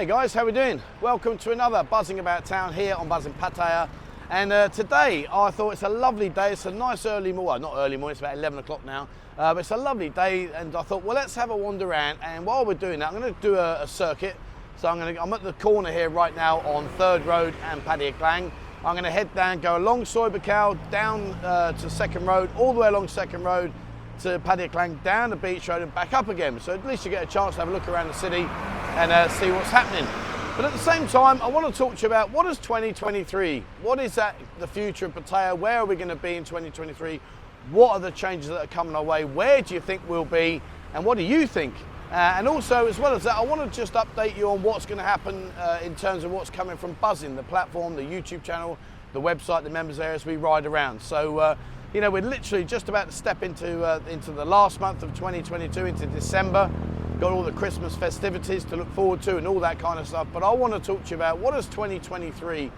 Hey guys, how we doing? Welcome to another Buzzing About Town here on Buzzing Pattaya. And today I thought it's a lovely day. It's a nice early morning, well, not early morning, it's about 11 o'clock now. But it's a lovely day, and I thought, well, let's have a wander around. And while we're doing that, I'm going to do a circuit. So I'm at the corner here right now on 3rd Road and Pattaya. I'm going to head down, go along KASIKORN, down to 2nd Road, all the way along 2nd Road to Pattaya, down the beach road and back up again. So at least you get a chance to have a look around the city and see what's happening. But at the same time, I want to talk to you about what is 2023? What is the future of Pattaya? Where are we going to be in 2023? What are the changes that are coming our way? Where do you think we'll be? And what do you think? And also, as well as that, I want to just update you on what's going to happen in terms of what's coming from Buzzing, the platform, the YouTube channel, the website, the members area as we ride around. So, you know, we're literally just about to step into the last month of 2022, into December. Got all the Christmas festivities to look forward to and all that kind of stuff. But I want to talk to you about what does 2023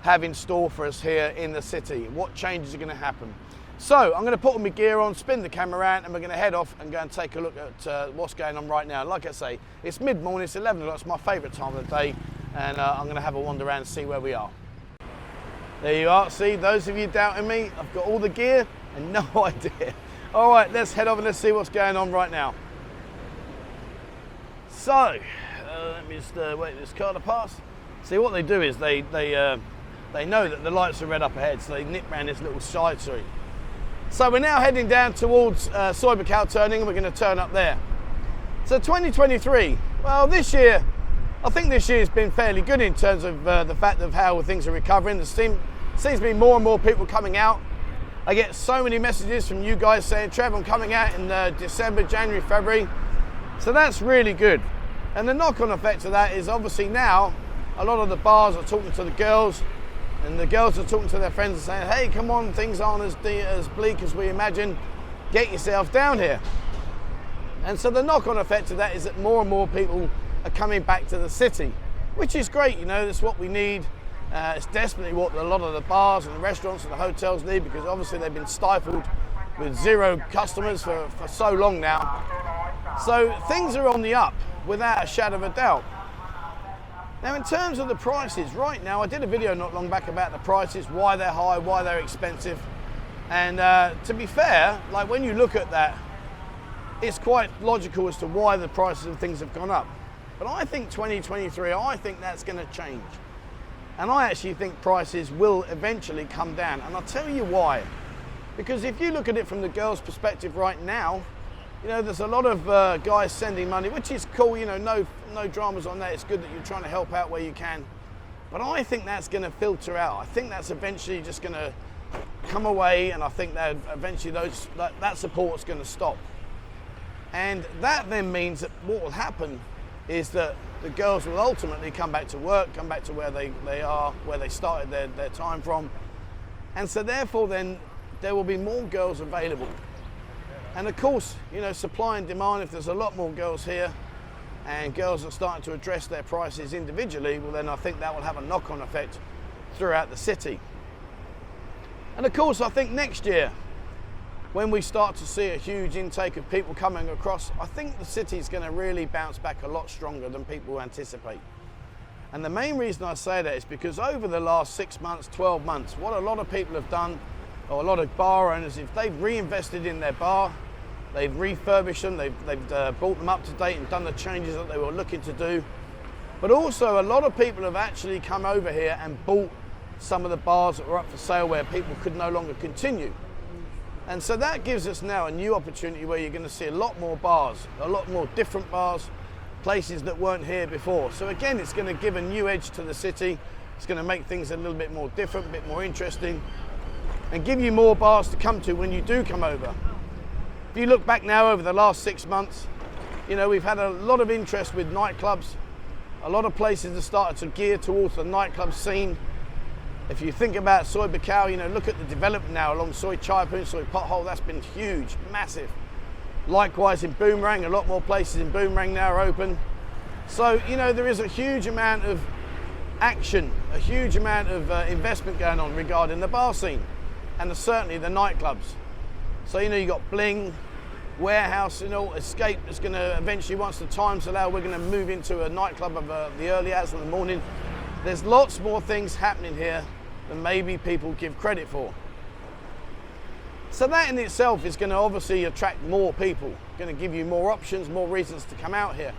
have in store for us here in the city? What changes are going to happen? So I'm going to put all my gear on, spin the camera around, and we're going to head off and go and take a look at what's going on right now. Like I say, it's mid-morning, it's 11 o'clock, it's my favourite time of the day, and I'm going to have a wander around and see where we are. There you are. See, those of you doubting me, I've got all the gear and no idea. All right, let's head off and let's see what's going on right now. So, let me just wait for this car to pass. See, what they do is they know that the lights are red up ahead, so they nip round this little side street. So we're now heading down towards KASITHBK turning, and we're going to turn up there. So 2023, well, this year, I think this year's been fairly good in terms of the fact of how things are recovering. There seems to be more and more people coming out. I get so many messages from you guys saying, Trev, I'm coming out in December, January, February. So that's really good. And the knock-on effect of that is obviously now a lot of the bars are talking to the girls, and the girls are talking to their friends and saying, hey, come on, things aren't as bleak as we imagine. Get yourself down here. And so the knock-on effect of that is that more and more people are coming back to the city, which is great. You know, that's what we need. It's desperately what a lot of the bars and the restaurants and the hotels need, because obviously they've been stifled with zero customers for so long now. So things are on the up without a shadow of a doubt. Now, in terms of the prices, right now, I did a video not long back about the prices, why they're high, why they're expensive. And to be fair, like when you look at that, it's quite logical as to why the prices of things have gone up. But I think 2023, I think that's going to change. And I actually think prices will eventually come down. And I'll tell you why. Because if you look at it from the girls' perspective right now, you know, there's a lot of guys sending money, which is cool, you know, no dramas on that. It's good that you're trying to help out where you can. But I think that's going to filter out. I think that's eventually just going to come away, and I think that eventually that support's going to stop. And that then means that what will happen is that the girls will ultimately come back to work, come back to where they are, where they started their time from. And so therefore then there will be more girls available. And of course, you know, supply and demand, if there's a lot more girls here and girls are starting to address their prices individually, well then I think that will have a knock-on effect throughout the city. And of course, I think next year, when we start to see a huge intake of people coming across, I think the city's going to really bounce back a lot stronger than people anticipate. And the main reason I say that is because over the last 6 months, 12 months, what a lot of people have done, or a lot of bar owners, if they've reinvested in their bar, they've refurbished them, they've brought them up to date and done the changes that they were looking to do. But also a lot of people have actually come over here and bought some of the bars that were up for sale where people could no longer continue. And so that gives us now a new opportunity where you're going to see a lot more bars, a lot more different bars, places that weren't here before. So again, it's going to give a new edge to the city. It's going to make things a little bit more different, a bit more interesting, and give you more bars to come to when you do come over. If you look back now over the last 6 months, you know, we've had a lot of interest with nightclubs. A lot of places have started to gear towards the nightclub scene. If you think about KASIKORN, you know, look at the development now along Soi Chai Poon, Soi Pothole, that's been huge, massive. Likewise in Boomerang, a lot more places in Boomerang now are open. So, you know, there is a huge amount of action, a huge amount of investment going on regarding the bar scene, and certainly the nightclubs. So, you know, you've got Bling, warehouse, escape is going to eventually, once the times allow, we're going to move into a nightclub of the early hours in the morning. There's lots more things happening here than maybe people give credit for. So that in itself is going to obviously attract more people, going to give you more options, more reasons to come out here.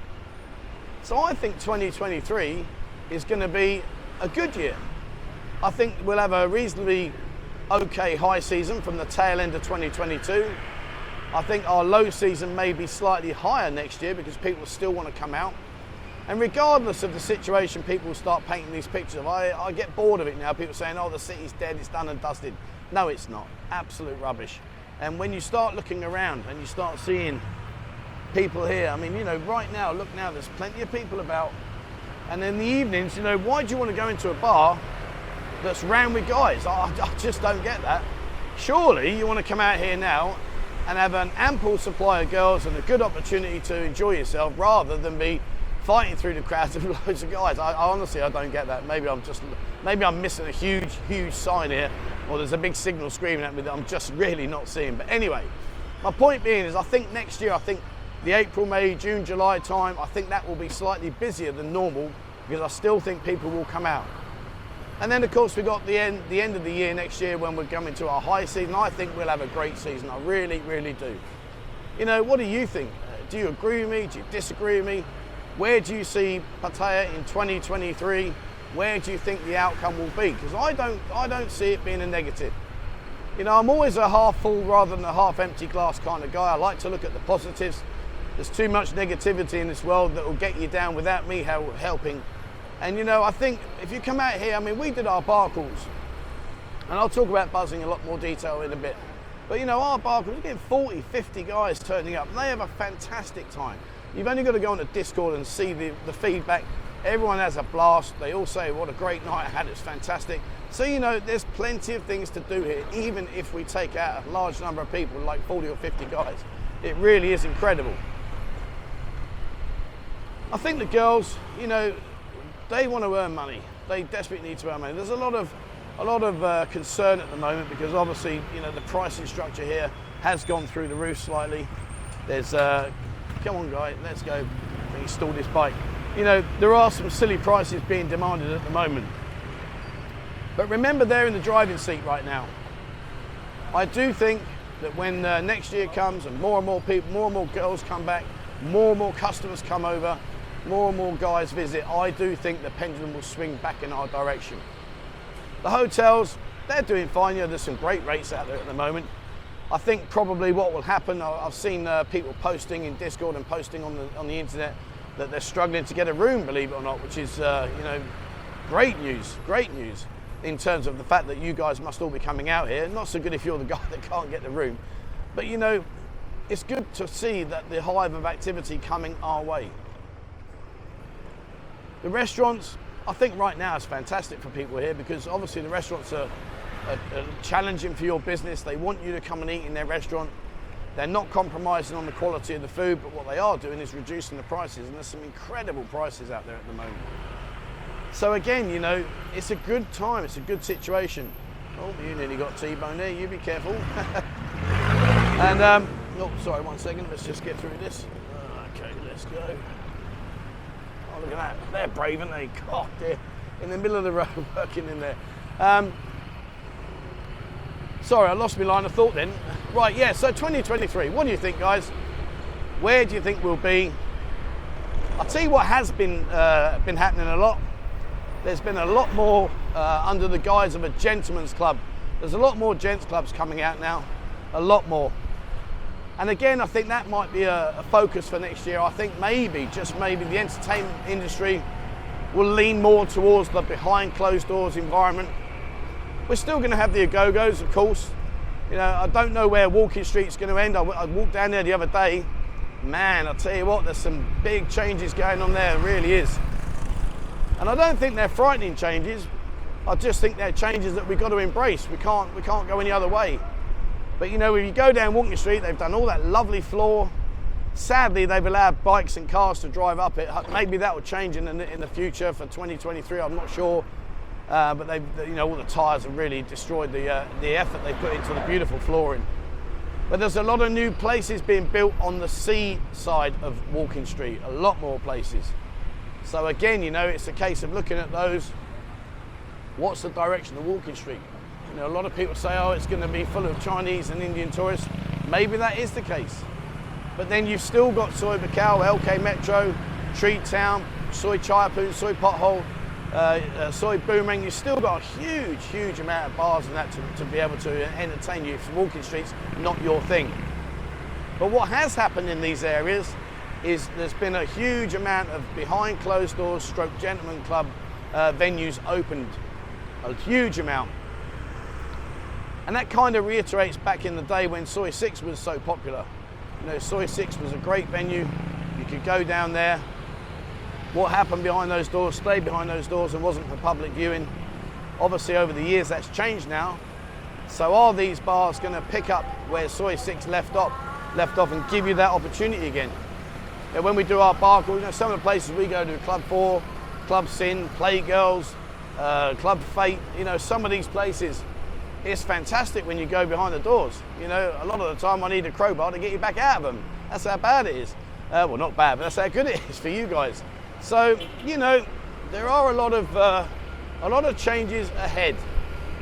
So I think 2023 is going to be a good year. I think we'll have a reasonably okay high season from the tail end of 2022. I think our low season may be slightly higher next year because people still want to come out. And regardless of the situation, people will start painting these pictures of. I get bored of it now. People saying, oh, the city's dead, it's done and dusted. No, it's not. Absolute rubbish. And when you start looking around and you start seeing people here, I mean, right now, look now, there's plenty of people about. And in the evenings, why do you want to go into a bar that's ran with guys? I just don't get that. Surely you want to come out here now and have an ample supply of girls and a good opportunity to enjoy yourself rather than be fighting through the crowds of loads of guys. I honestly, I don't get that. Maybe I'm missing a huge sign here, or there's a big signal screaming at me that I'm just really not seeing. But anyway, my point being is I think next year, the April, May, June, July time, I think that will be slightly busier than normal because I still think people will come out. And then of course we've got the end of the year next year when we're coming to our high season. I think we'll have a great season. I really, really do. What do you think? Do you agree with me? Do you disagree with me? Where do you see Pattaya in 2023? Where do you think the outcome will be? Because I don't see it being a negative. I'm always a half full rather than a half empty glass kind of guy. I like to look at the positives. There's too much negativity in this world that will get you down without me helping. And I think if you come out here, I mean, we did our bar calls, and I'll talk about buzzing in a lot more detail in a bit. But our bar calls, we're getting 40, 50 guys turning up, and they have a fantastic time. You've only got to go on to Discord and see the feedback. Everyone has a blast. They all say, what a great night I had, it's fantastic. So, there's plenty of things to do here, even if we take out a large number of people, like 40 or 50 guys. It really is incredible. I think the girls, they want to earn money. They desperately need to earn money. There's a lot of concern at the moment because obviously, the pricing structure here has gone through the roof slightly. There's, come on guy, let's go. He stalled his bike. There are some silly prices being demanded at the moment. But remember, they're in the driving seat right now. I do think that when next year comes and more people, more and more girls come back, more and more customers come over, more and more guys visit, I do think the pendulum will swing back in our direction. The hotels, they're doing fine. There's some great rates out there at the moment. I think probably what will happen, I've seen people posting in Discord and posting on the internet that they're struggling to get a room, believe it or not, which is great news in terms of the fact that you guys must all be coming out here. Not so good if you're the guy that can't get the room, but it's good to see that the hive of activity coming our way. The restaurants, I think right now is fantastic for people here because obviously the restaurants are challenging for your business. They want you to come and eat in their restaurant. They're not compromising on the quality of the food, but what they are doing is reducing the prices, and there's some incredible prices out there at the moment. So again, it's a good time, it's a good situation. Oh, you nearly got T-bone there, you be careful. And, oh, sorry, 1 second, let's just get through this. Okay, let's go. Oh, look at that, they're brave, aren't they? God, they're in the middle of the road working in there. Sorry, I lost my line of thought then. Right, yeah, so 2023, what do you think, guys? Where do you think we'll be? I'll tell you what has been happening a lot. There's been a lot more under the guise of a gentleman's club. There's a lot more gents clubs coming out now, a lot more. And again, I think that might be a focus for next year. I think maybe, just maybe, the entertainment industry will lean more towards the behind closed doors environment. We're still going to have the go-go's, of course. I don't know where Walking Street's going to end. I walked down there the other day. Man, I'll tell you what, there's some big changes going on there, it really is. And I don't think they're frightening changes. I just think they're changes that we've got to embrace. We can't go any other way. But when you go down Walking Street, they've done all that lovely floor. Sadly, they've allowed bikes and cars to drive up it. Maybe that will change in the future for 2023, I'm not sure. But all the tyres have really destroyed the effort they put into the beautiful flooring. But there's a lot of new places being built on the sea side of Walking Street, a lot more places. So again, you know, it's a case of looking at those. What's the direction of Walking Street? You know, a lot of people say, oh, it's going to be full of Chinese and Indian tourists. Maybe that is the case. But then you've still got Soi Buakhao, LK Metro, Tree Town, Soi Chaiyapoon, Soi Pothole, Soi Boomerang. You've still got a huge, huge amount of bars and that to be able to entertain you if Walking Street's not your thing. But what has happened in these areas is there's been a huge amount of behind closed doors stroke gentleman club venues opened, a huge amount. And that kind of reiterates back in the day when Soi 6 was so popular. You know, Soi 6 was a great venue. You could go down there. What happened behind those doors stayed behind those doors and wasn't for public viewing. Obviously over the years that's changed now. So are these bars going to pick up where Soi 6 left off and give you that opportunity again? You know, when we do our bar crawl, you know, some of the places we go to, Club 4, Club Sin, Playgirls, Club Fate, you know, some of these places, it's fantastic when you go behind the doors. You know, a lot of the time I need a crowbar to get you back out of them. That's how bad it is. Well, not bad, but that's how good it is for you guys. So, you know, there are a lot of changes ahead.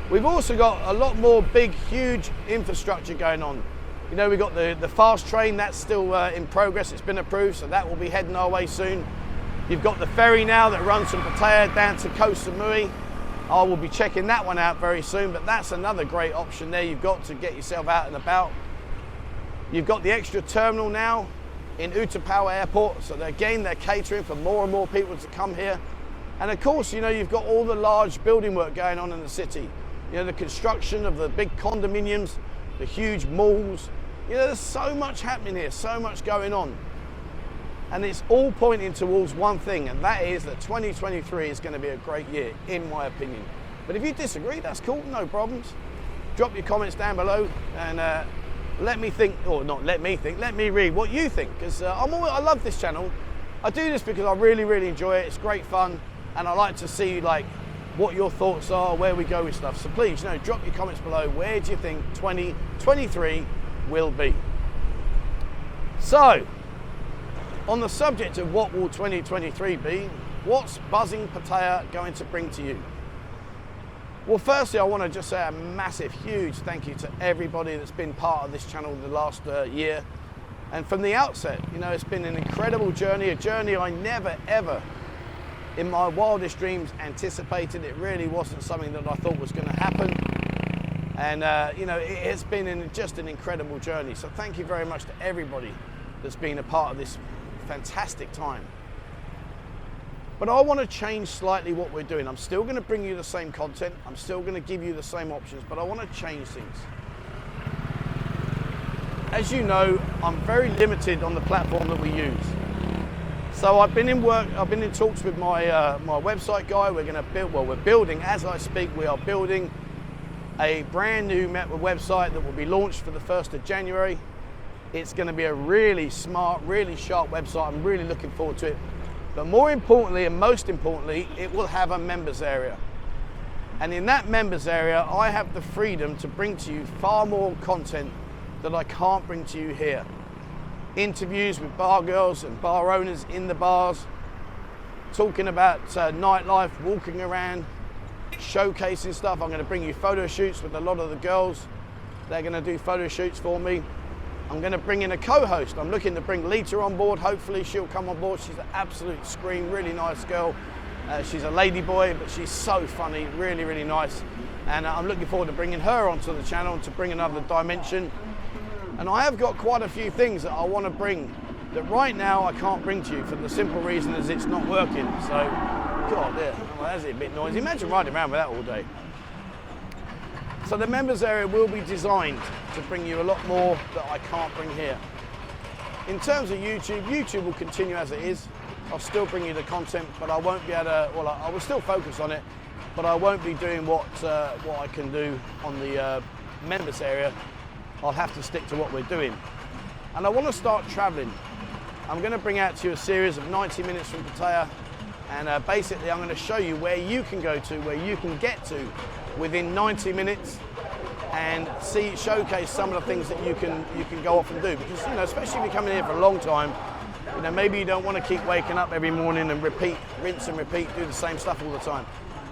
We've also got a lot more big, huge infrastructure going on. You know, we've got the fast train, that's still in progress. It's been approved, so that will be heading our way soon. You've got the ferry now that runs from Pattaya down to Koh Samui. I will be checking that one out very soon, but that's another great option there you've got to get yourself out and about. You've got the extra terminal now in Utapao Airport, so again they're catering for more and more people to come here. And of course, you know, you've got all the large building work going on in the city. You know, the construction of the big condominiums, the huge malls. You know, there's so much happening here, so much going on. And it's all pointing towards one thing, and that is that 2023 is going to be a great year, in my opinion. But if you disagree, that's cool, no problems. Drop your comments down below and let me think, or not let me think, let me read what you think. Because I love this channel. I do this because I really, really enjoy it. It's great fun, and I like to see like what your thoughts are, where we go with stuff. So please, you know, drop your comments below. Where do you think 2023 will be? So, on the subject of what will 2023 be, what's Buzzing Pattaya going to bring to you? Well, firstly, I want to just say a massive, huge thank you to everybody that's been part of this channel the last year. And from the outset, you know, it's been an incredible journey, a journey I never, ever, in my wildest dreams, anticipated. It really wasn't something that I thought was going to happen. And, you know, it has been just an incredible journey. So thank you very much to everybody that's been a part of this fantastic time. But I want to change slightly what we're doing. I'm still going to bring you the same content. I'm still going to give you the same options, but I want to change things. As you know, I'm very limited on the platform that we use. So I've been in talks with my my website guy. We're going to build, well, we're building, as I speak, we are building a brand new website that will be launched for the 1st of January. It's going to be a really smart, really sharp website. I'm really looking forward to it. But more importantly, and most importantly, it will have a members area. And in that members area, I have the freedom to bring to you far more content that I can't bring to you here. Interviews with bar girls and bar owners in the bars, talking about nightlife, walking around, showcasing stuff. I'm going to bring you photo shoots with a lot of the girls. They're going to do photo shoots for me. I'm going to bring in a co-host. I'm looking to bring Lita on board. Hopefully she'll come on board. She's an absolute scream, really nice girl. She's a lady boy, but she's so funny, really, really nice. And I'm looking forward to bringing her onto the channel to bring another dimension. And I have got quite a few things that I want to bring that right now I can't bring to you for the simple reason as it's not working. So, God, yeah, well, that's a bit noisy. Imagine riding around with that all day. So the members area will be designed to bring you a lot more that I can't bring here. In terms of YouTube, YouTube will continue as it is. I'll still bring you the content, but I won't be able to, well, I will still focus on it, but I won't be doing what I can do on the members area. I'll have to stick to what we're doing. And I want to start traveling. I'm going to bring out to you a series of 90 minutes from Pattaya, and basically I'm going to show you where you can go to, where you can get to within 90 minutes and showcase some of the things that you can go off and do. Because, you know, especially if you're coming here for a long time, you know, maybe you don't want to keep waking up every morning and rinse and repeat, do the same stuff all the time.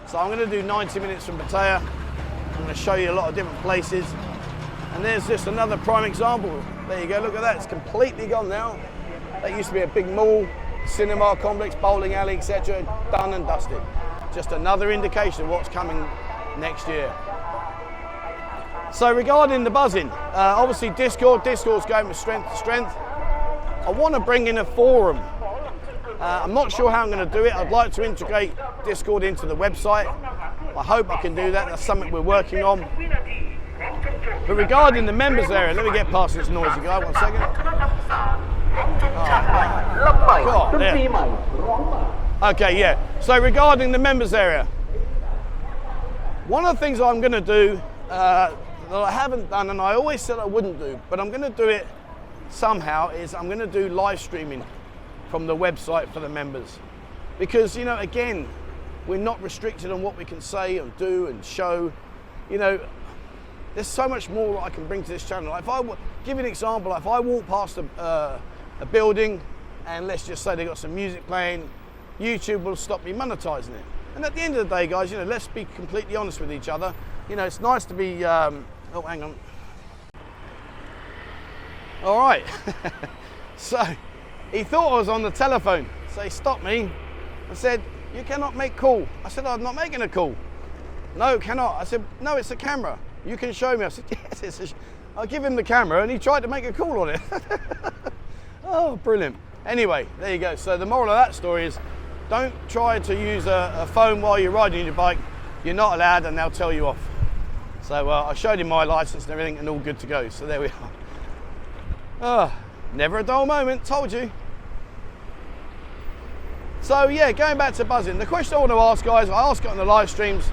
So I'm going to do 90 minutes from Pattaya. I'm going to show you a lot of different places. And there's just another prime example. There you go, look at that, it's completely gone now. That used to be a big mall, cinema complex, bowling alley, etc. Done and dusted. Just another indication of what's coming next year. So regarding the buzzing, obviously Discord's going from strength to strength. I want to bring in a forum. I'm not sure how I'm going to do it. I'd like to integrate Discord into the website. I hope I can do that. That's something we're working on. But regarding the members area, let me get past this noisy guy, 1 second. Oh, yeah. Okay, yeah. So regarding the members area, one of the things I'm going to do that I haven't done, and I always said I wouldn't do, but I'm going to do it somehow, is I'm going to do live streaming from the website for the members. Because, you know, again, we're not restricted on what we can say and do and show. You know, there's so much more that I can bring to this channel. If I give you an example, if I walk past a building and let's just say they got some music playing, YouTube will stop me monetizing it. And at the end of the day, guys, you know, let's be completely honest with each other. You know, it's nice to be, oh, hang on. All right. So he thought I was on the telephone. So he stopped me and said, "You cannot make call." I said, "I'm not making a call." "No, cannot." I said, "No, it's a camera. You can show me." I said, "Yes, it's a I'll give him the camera," and he tried to make a call on it. Oh, brilliant. Anyway, there you go. So the moral of that story is, don't try to use a phone while you're riding your bike. You're not allowed, and they'll tell you off. So I showed him my license and everything, and all good to go. So there we are. Oh, never a dull moment, told you. So yeah, going back to buzzing, the question I want to ask, guys, I ask it on the live streams.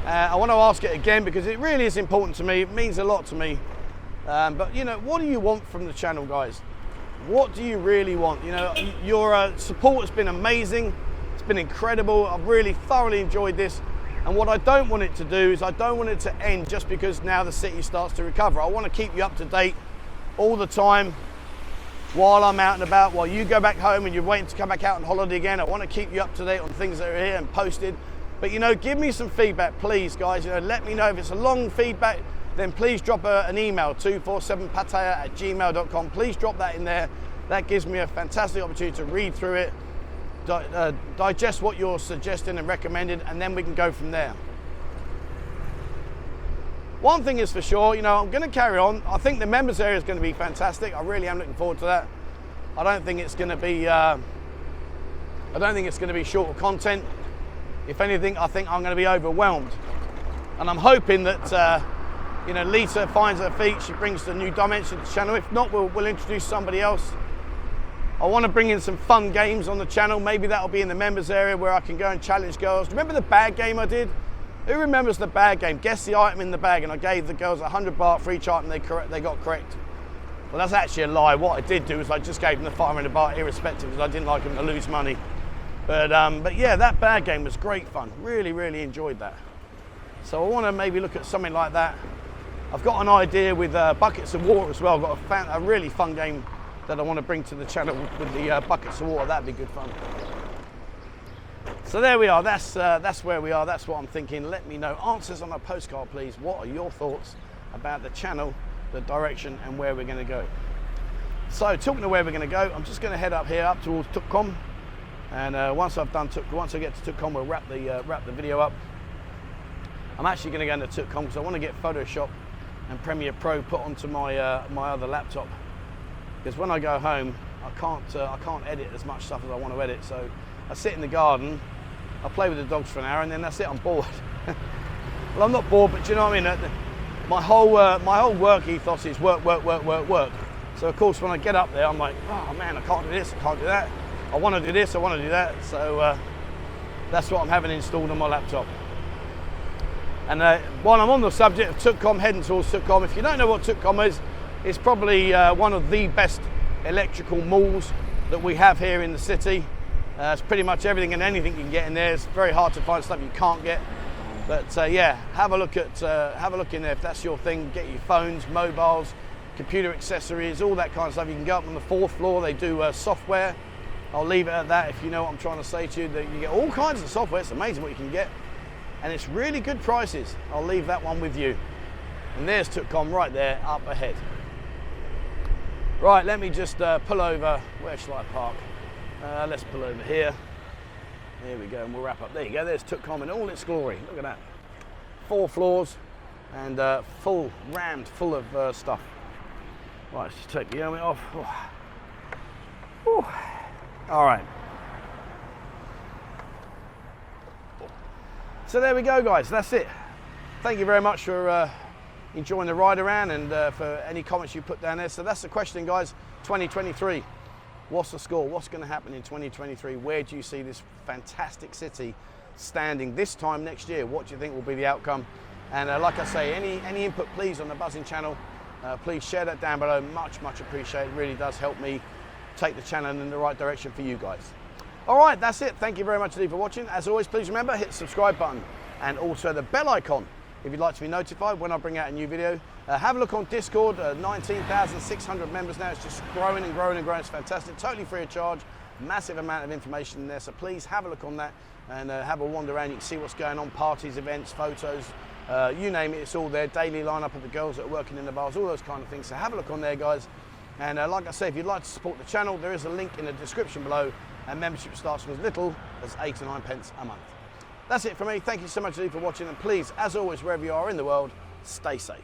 I want to ask it again because it really is important to me. It means a lot to me. But you know, what do you want from the channel, guys? What do you really want? You know, your support has been amazing. It's been incredible. I've really thoroughly enjoyed this. And what I don't want it to do is I don't want it to end just because now the city starts to recover. I want to keep you up to date all the time while I'm out and about, while you go back home and you're waiting to come back out on holiday again. I want to keep you up to date on things that are here and posted. But you know, give me some feedback, please, guys. You know, let me know if it's a long feedback. Then please drop an email, 247pattaya@gmail.com. Please drop that in there. That gives me a fantastic opportunity to read through it, digest what you're suggesting and recommended, and then we can go from there. One thing is for sure, you know, I'm going to carry on. I think the members area is going to be fantastic. I really am looking forward to that. I don't think it's going to be short of content. If anything, I think I'm going to be overwhelmed. And I'm hoping that you know, Lisa finds her feet, she brings the new dimension to the channel. If not, we'll introduce somebody else. I want to bring in some fun games on the channel. Maybe that'll be in the members area where I can go and challenge girls. Remember the bag game I did? Who remembers the bag game? Guess the item in the bag, and I gave the girls 100 baht for each item they got correct. Well, that's actually a lie. What I did do is I just gave them the 500 baht irrespective because I didn't like them to lose money. But yeah, that bag game was great fun. Really, really enjoyed that. So I want to maybe look at something like that. I've got an idea with buckets of water as well. I've got a really fun game that I want to bring to the channel with the buckets of water. That'd be good fun. So there we are. That's where we are. That's what I'm thinking. Let me know. Answers on a postcard, please. What are your thoughts about the channel, the direction, and where we're going to go? So talking to where we're going to go, I'm just going to head up here, up towards Tukkom. And once I get to Tukkom, we'll wrap the video up. I'm actually going to go into Tukkom because I want to get Photoshop and Premiere Pro put onto my my other laptop, because when I go home I can't edit as much stuff as I want to edit. So I sit in the garden, I play with the dogs for an hour, and then that's it. I'm bored. Well, I'm not bored, but you know what I mean. My whole work ethos is work. So of course when I get up there, I'm like, oh man, I can't do this, I can't do that. I want to do this, I want to do that. So that's what I'm having installed on my laptop. And while I'm on the subject of Tukkom, heading towards Tukkom, if you don't know what Tukkom is, it's probably one of the best electrical malls that we have here in the city. It's pretty much everything and anything you can get in there. It's very hard to find stuff you can't get. But yeah, have a look in there if that's your thing. Get your phones, mobiles, computer accessories, all that kind of stuff. You can go up on the 4th floor. They do software. I'll leave it at that. If you know what I'm trying to say to you, that you get all kinds of software. It's amazing what you can get, and it's really good prices. I'll leave that one with you. And there's Sukhumvit right there up ahead. Right, let me just pull over. Where shall I park? Let's pull over here. Here we go, and we'll wrap up. There you go, there's Sukhumvit in all its glory. Look at that. 4 floors and rammed full of stuff. Right, let's just take the helmet off. All right. So there we go, guys, that's it. Thank you very much for enjoying the ride around and for any comments you put down there. So that's the question, guys. 2023, what's the score? What's going to happen in 2023? Where do you see this fantastic city standing this time next year? What do you think will be the outcome? And like I say, any input please on the Buzzing channel. Please share that down below. Much appreciated. It really does help me take the channel in the right direction for you guys. All right, that's it. Thank you very much indeed for watching. As always, please remember, hit the subscribe button and also the bell icon if you'd like to be notified when I bring out a new video. Have a look on Discord, 19,600 members now. It's just growing and growing and growing. It's fantastic, totally free of charge. Massive amount of information in there, so please have a look on that and have a wander around. You can see what's going on, parties, events, photos, you name it, it's all there. Daily lineup of the girls that are working in the bars, all those kind of things. So have a look on there, guys. And like I say, if you'd like to support the channel, there is a link in the description below, and membership starts from as little as 8 to 9 pence a month. That's it from me. Thank you so much for watching, and please, as always, wherever you are in the world, stay safe.